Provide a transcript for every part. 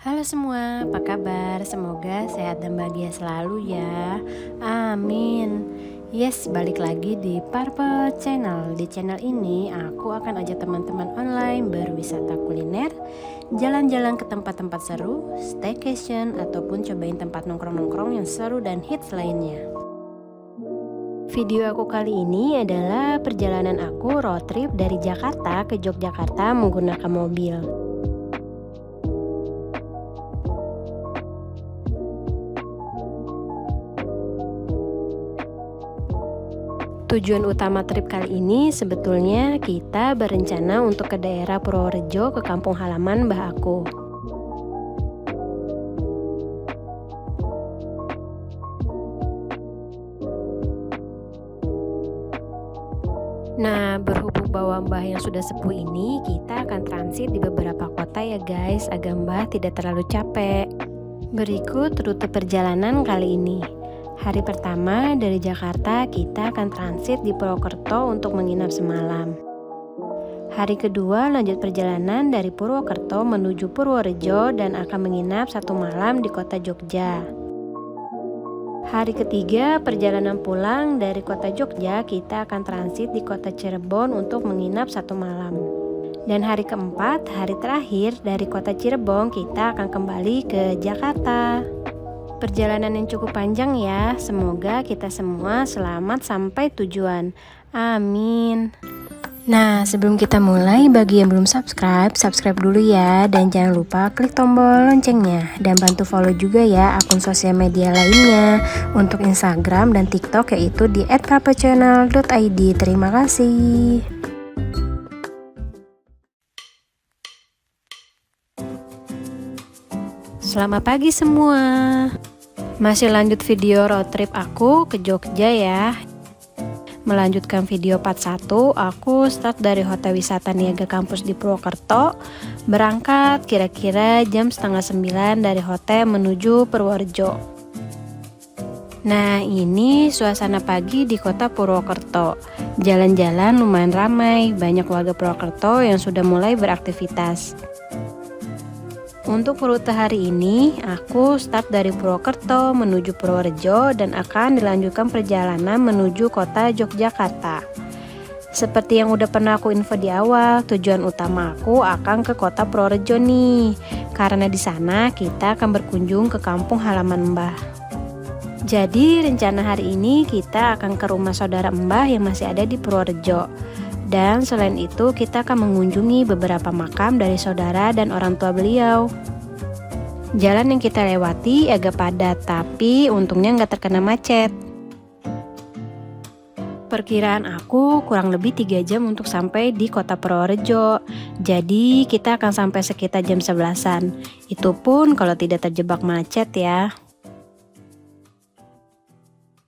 Halo semua, apa kabar? Semoga sehat dan bahagia selalu ya. Amin. Yes, balik lagi di Purple Channel. Di channel ini aku akan ajak teman-teman online berwisata kuliner, jalan-jalan ke tempat-tempat seru, staycation, ataupun cobain tempat nongkrong-nongkrong yang seru dan hits lainnya. Video aku kali ini adalah perjalanan aku road trip dari Jakarta ke Yogyakarta menggunakan mobil. Tujuan utama trip kali ini sebetulnya kita berencana untuk ke daerah Purworejo, ke kampung halaman mbah aku. Nah, berhubung bahwa mbah yang sudah sepuh ini, kita akan transit di beberapa kota ya guys, agar mbah tidak terlalu capek. Berikut rute perjalanan kali ini. Hari pertama dari Jakarta kita akan transit di Purwokerto untuk menginap semalam. Hari kedua lanjut perjalanan dari Purwokerto menuju Purworejo dan akan menginap 1 malam di kota Jogja. Hari ketiga perjalanan pulang dari kota Jogja kita akan transit di kota Cirebon untuk menginap 1 malam. Dan hari keempat, hari terakhir dari kota Cirebon kita akan kembali ke Jakarta. Perjalanan yang cukup panjang ya, semoga kita semua selamat sampai tujuan. Amin. Nah, sebelum kita mulai, bagi yang belum subscribe, subscribe dulu ya. Dan jangan lupa klik tombol loncengnya. Dan bantu follow juga ya akun sosial media lainnya. Untuk Instagram dan TikTok yaitu di @prapachannel.id. Terima kasih. Selamat pagi semua. Masih lanjut video road trip aku ke Jogja ya. Melanjutkan video part 1, aku start dari Hotel Wisata Niaga Kampus di Purwokerto. Berangkat kira-kira jam setengah 9 dari hotel menuju Purworejo. Nah, ini suasana pagi di kota Purwokerto. Jalan-jalan lumayan ramai, banyak warga Purwokerto yang sudah mulai beraktivitas. Untuk rute hari ini, aku start dari Purwokerto menuju Purworejo dan akan dilanjutkan perjalanan menuju kota Yogyakarta. Seperti yang udah pernah aku info di awal, tujuan utama aku akan ke kota Purworejo nih. Karena di sana kita akan berkunjung ke kampung halaman mbah. Jadi rencana hari ini kita akan ke rumah saudara mbah yang masih ada di Purworejo. Dan selain itu kita akan mengunjungi beberapa makam dari saudara dan orang tua beliau. Jalan yang kita lewati agak padat, tapi untungnya nggak terkena macet. Perkiraan aku kurang lebih 3 jam untuk sampai di kota Purworejo. Jadi kita akan sampai sekitar jam 11-an. Itu pun kalau tidak terjebak macet ya.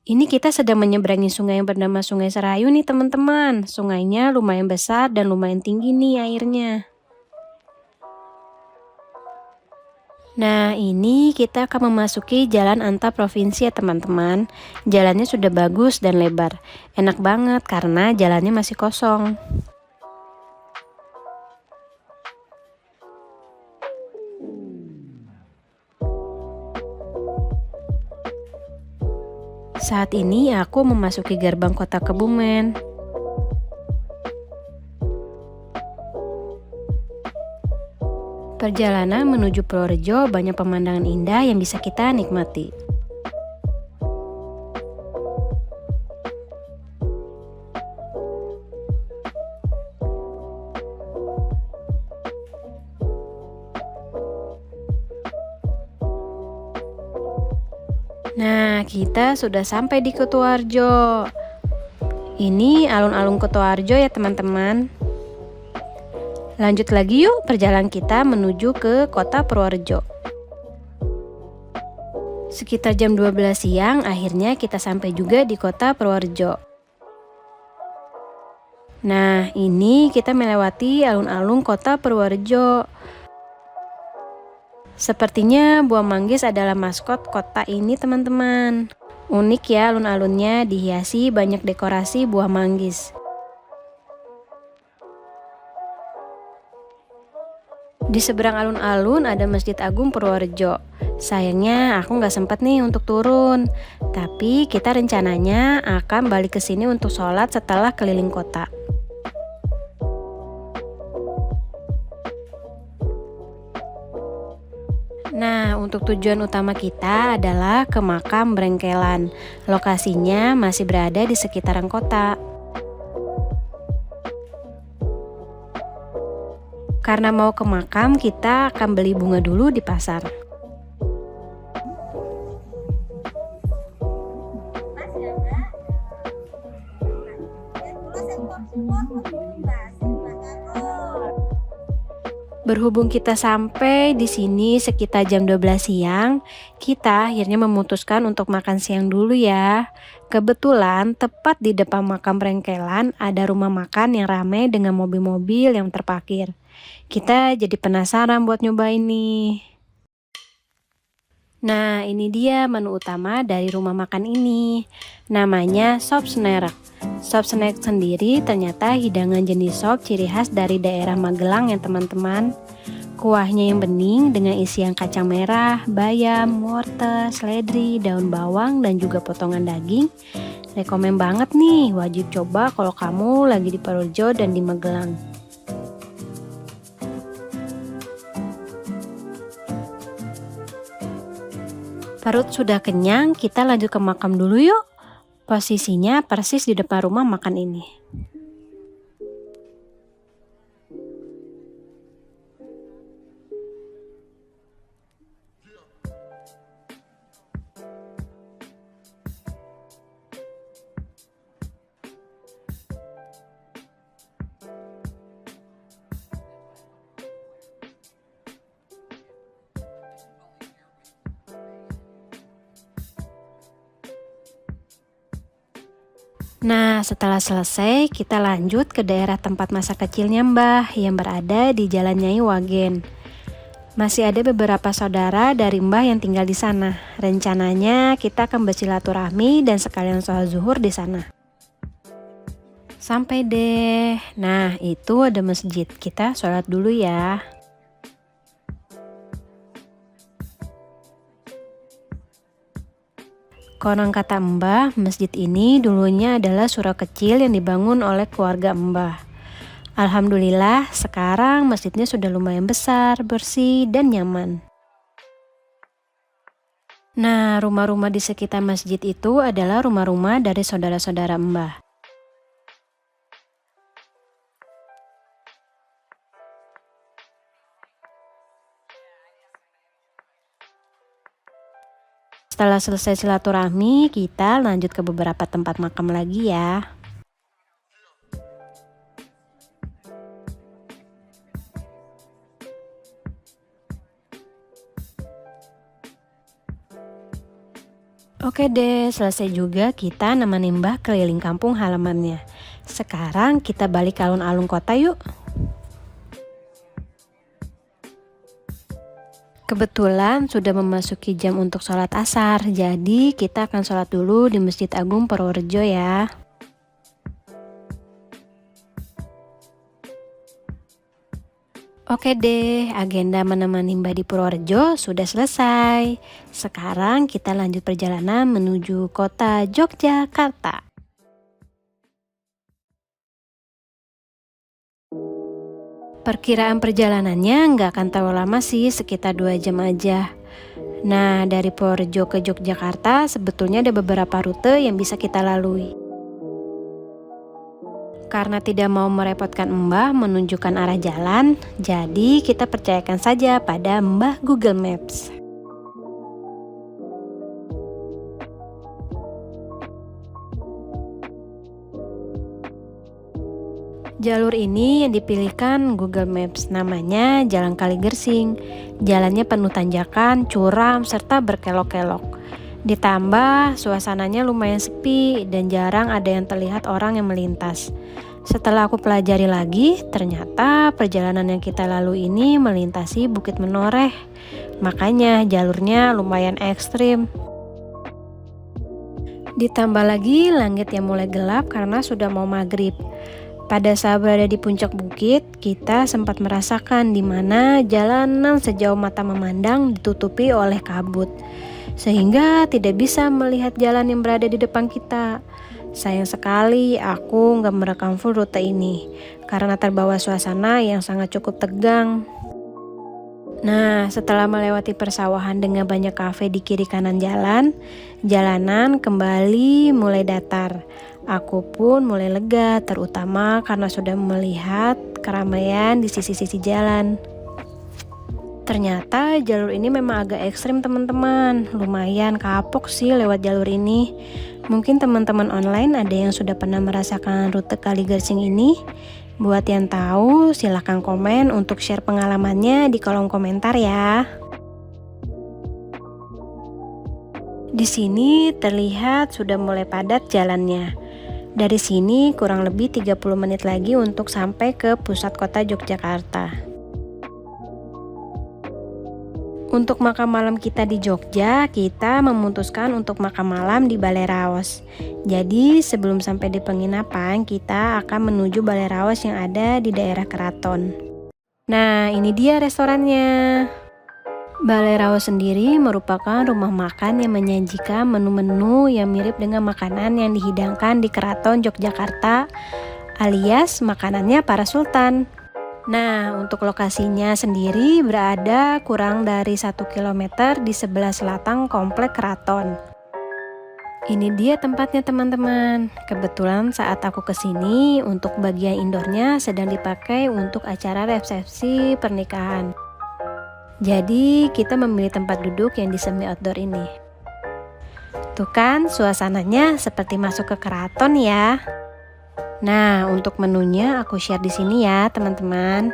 Ini kita sedang menyeberangi sungai yang bernama Sungai Serayu nih teman-teman. Sungainya lumayan besar dan lumayan tinggi nih airnya. Nah, ini kita akan memasuki jalan antar provinsi ya teman-teman. Jalannya sudah bagus dan lebar. Enak banget karena jalannya masih kosong. Saat ini aku memasuki gerbang kota Kebumen. Perjalanan menuju Purworejo banyak pemandangan indah yang bisa kita nikmati. Nah, kita sudah sampai di Kutoarjo. Ini alun-alun Kutoarjo ya teman-teman. Lanjut lagi yuk perjalanan kita menuju ke kota Purworejo. Sekitar jam 12 siang akhirnya kita sampai juga di kota Purworejo. Nah, ini kita melewati alun-alun kota Purworejo. Sepertinya buah manggis adalah maskot kota ini teman-teman. Unik ya alun-alunnya, dihiasi banyak dekorasi buah manggis. Di seberang alun-alun ada Masjid Agung Purworejo. Sayangnya aku nggak sempat nih untuk turun. Tapi kita rencananya akan balik ke sini untuk sholat setelah keliling kota. Nah, untuk tujuan utama kita adalah ke makam Brengkelan. Lokasinya masih berada di sekitaran kota. Karena mau ke makam, kita akan beli bunga dulu di pasar. Berhubung kita sampai di sini sekitar jam 12 siang, kita akhirnya memutuskan untuk makan siang dulu ya. Kebetulan tepat di depan makam Brengkelan ada rumah makan yang ramai dengan mobil-mobil yang terparkir. Kita jadi penasaran buat nyobain nih. Nah, ini dia menu utama dari rumah makan ini. Namanya sop snerek. Sop snack sendiri ternyata hidangan jenis sop ciri khas dari daerah Magelang ya teman-teman. Kuahnya yang bening dengan isian kacang merah, bayam, wortel, seledri, daun bawang, dan juga potongan daging. Rekomen banget nih, wajib coba kalau kamu lagi di Purworejo dan di Magelang. Perut sudah kenyang, kita lanjut ke makam dulu yuk. Posisinya persis di depan rumah makan ini. Nah, setelah selesai, kita lanjut ke daerah tempat masa kecilnya Mbah yang berada di Jalan Nyai Wagen. Masih ada beberapa saudara dari Mbah yang tinggal di sana. Rencananya kita akan bersilaturahmi dan sekalian sholat zuhur di sana. Sampai deh. Nah, itu ada masjid. Kita sholat dulu ya. Konon kata Mbah, masjid ini dulunya adalah surau kecil yang dibangun oleh keluarga Mbah. Alhamdulillah, sekarang masjidnya sudah lumayan besar, bersih, dan nyaman. Nah, rumah-rumah di sekitar masjid itu adalah rumah-rumah dari saudara-saudara Mbah. Setelah selesai silaturahmi, kita lanjut ke beberapa tempat makam lagi ya. Oke deh, selesai juga kita nemenin Mbah keliling kampung halamannya. Sekarang kita balik ke alun-alun kota yuk. Kebetulan sudah memasuki jam untuk sholat asar, jadi kita akan sholat dulu di Masjid Agung Purworejo ya. Oke deh, agenda menemani Mbak di Purworejo sudah selesai. Sekarang kita lanjut perjalanan menuju kota Yogyakarta. Perkiraan perjalanannya nggak akan terlalu lama sih, sekitar 2 jam aja. Nah, dari Purworejo ke Yogyakarta sebetulnya ada beberapa rute yang bisa kita lalui. Karena tidak mau merepotkan Mbah menunjukkan arah jalan, jadi kita percayakan saja pada Mbah Google Maps. Jalur ini yang dipilihkan Google Maps, namanya Jalan Kaligersing. Jalannya penuh tanjakan, curam, serta berkelok-kelok. Ditambah suasananya lumayan sepi dan jarang ada yang terlihat orang yang melintas. Setelah aku pelajari lagi, ternyata perjalanan yang kita lalui ini melintasi Bukit Menoreh. Makanya jalurnya lumayan ekstrim. Ditambah lagi langit yang mulai gelap karena sudah mau maghrib. Pada saat berada di puncak bukit, kita sempat merasakan di mana jalanan sejauh mata memandang ditutupi oleh kabut, sehingga tidak bisa melihat jalan yang berada di depan kita. Sayang sekali aku nggak merekam full rute ini, karena terbawa suasana yang sangat cukup tegang. Nah, setelah melewati persawahan dengan banyak kafe di kiri kanan jalan, jalanan kembali mulai datar. Aku pun mulai lega, terutama karena sudah melihat keramaian di sisi-sisi jalan. Ternyata jalur ini memang agak ekstrim teman-teman, lumayan kapok sih lewat jalur ini. Mungkin teman-teman online ada yang sudah pernah merasakan rute Kaligarsing ini. Buat yang tahu, silahkan komen untuk share pengalamannya di kolom komentar ya. Di sini terlihat sudah mulai padat jalannya. Dari sini kurang lebih 30 menit lagi untuk sampai ke pusat kota Yogyakarta. Untuk makan malam kita di Jogja, kita memutuskan untuk makan malam di Balai Raos. Jadi sebelum sampai di penginapan, kita akan menuju Balai Raos yang ada di daerah Keraton. Nah, ini dia restorannya. Balai Raos sendiri merupakan rumah makan yang menyajikan menu-menu yang mirip dengan makanan yang dihidangkan di Keraton Yogyakarta, alias makanannya para sultan. Nah, untuk lokasinya sendiri berada kurang dari 1 km di sebelah selatan komplek keraton. Ini dia tempatnya teman-teman. Kebetulan saat aku kesini, untuk bagian indoornya sedang dipakai untuk acara resepsi pernikahan. Jadi kita memilih tempat duduk yang di semi outdoor ini. Tuh kan suasananya seperti masuk ke keraton ya. Nah, untuk menunya aku share di sini ya, teman-teman.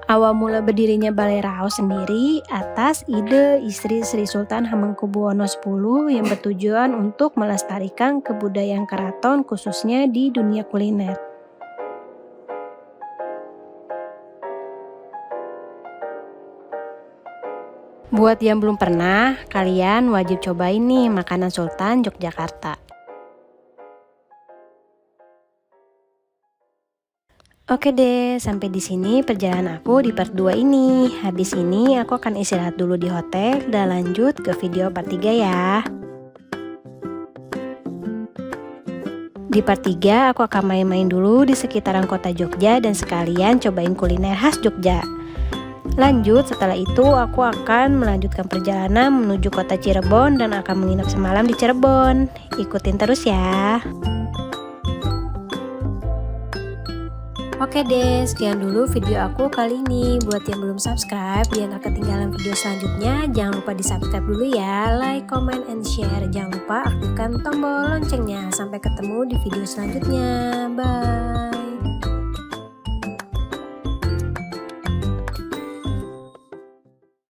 Awal mula berdirinya Balai Raos sendiri atas ide istri Sri Sultan Hamengkubuwono X yang bertujuan untuk melestarikan kebudayaan keraton khususnya di dunia kuliner. Buat yang belum pernah, kalian wajib cobain nih makanan Sultan Yogyakarta. Oke deh, sampai di sini perjalanan aku di part 2 ini. Habis ini aku akan istirahat dulu di hotel dan lanjut ke video part 3 ya. Di part 3 aku akan main-main dulu di sekitaran kota Jogja dan sekalian cobain kuliner khas Jogja. Lanjut, setelah itu aku akan melanjutkan perjalanan menuju kota Cirebon dan akan menginap semalam di Cirebon. Ikutin terus ya. Oke deh, sekian dulu video aku kali ini. Buat yang belum subscribe, biar gak ketinggalan video selanjutnya, jangan lupa di subscribe dulu ya. Like, comment, and share. Jangan lupa aktifkan tombol loncengnya. Sampai ketemu di video selanjutnya. Bye.